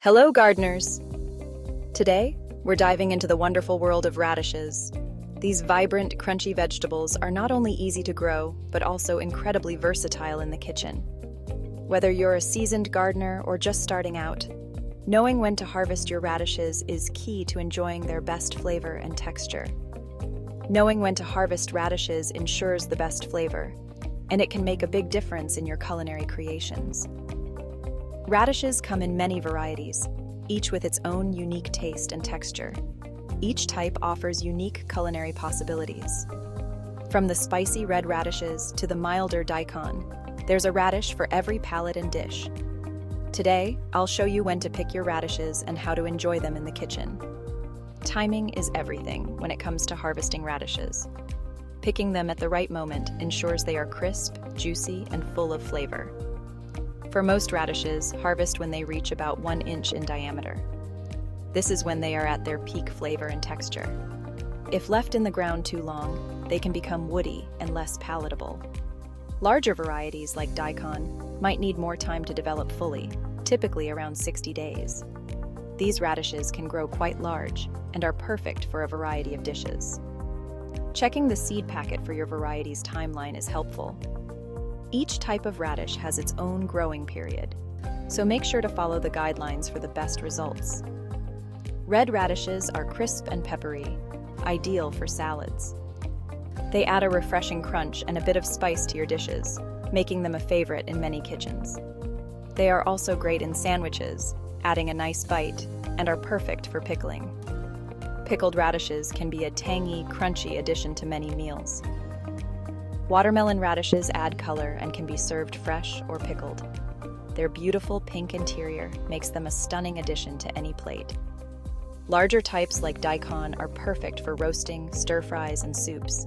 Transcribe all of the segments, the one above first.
Hello, gardeners! Today, we're diving into the wonderful world of radishes. These vibrant, crunchy vegetables are not only easy to grow, but also incredibly versatile in the kitchen. Whether you're a seasoned gardener or just starting out, knowing when to harvest your radishes is key to enjoying their best flavor and texture. Knowing when to harvest radishes ensures the best flavor, and it can make a big difference in your culinary creations. Radishes come in many varieties, each with its own unique taste and texture. Each type offers unique culinary possibilities. From the spicy red radishes to the milder Daikon, there's a radish for every palate and dish. Today, I'll show you when to pick your radishes and how to enjoy them in the kitchen. Timing is everything when it comes to harvesting radishes. Picking them at the right moment ensures they are crisp, juicy, and full of flavor. For most radishes, harvest when they reach about 1 inch in diameter. This is when they are at their peak flavor and texture. If left in the ground too long, they can become woody and less palatable. Larger varieties like Daikon might need more time to develop fully, typically around 60 days. These radishes can grow quite large and are perfect for a variety of dishes. Checking the seed packet for your variety's timeline is helpful. Each type of radish has its own growing period, so make sure to follow the guidelines for the best results. Red radishes are crisp and peppery, ideal for salads. They add a refreshing crunch and a bit of spice to your dishes, making them a favorite in many kitchens. They are also great in sandwiches, adding a nice bite, and are perfect for pickling. Pickled radishes can be a tangy, crunchy addition to many meals. Watermelon radishes add color and can be served fresh or pickled. Their beautiful pink interior makes them a stunning addition to any plate. Larger types like Daikon are perfect for roasting, stir-fries, and soups.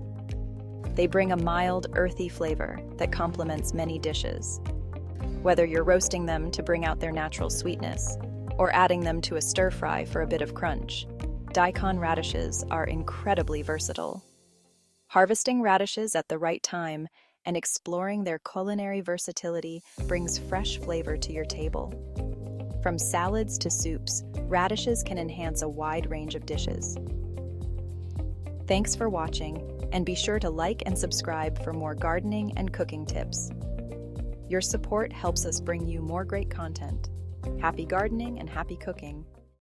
They bring a mild, earthy flavor that complements many dishes. Whether you're roasting them to bring out their natural sweetness or adding them to a stir-fry for a bit of crunch, Daikon radishes are incredibly versatile. Harvesting radishes at the right time and exploring their culinary versatility brings fresh flavor to your table. From salads to soups, radishes can enhance a wide range of dishes. Thanks for watching, and be sure to like and subscribe for more gardening and cooking tips. Your support helps us bring you more great content. Happy gardening and happy cooking!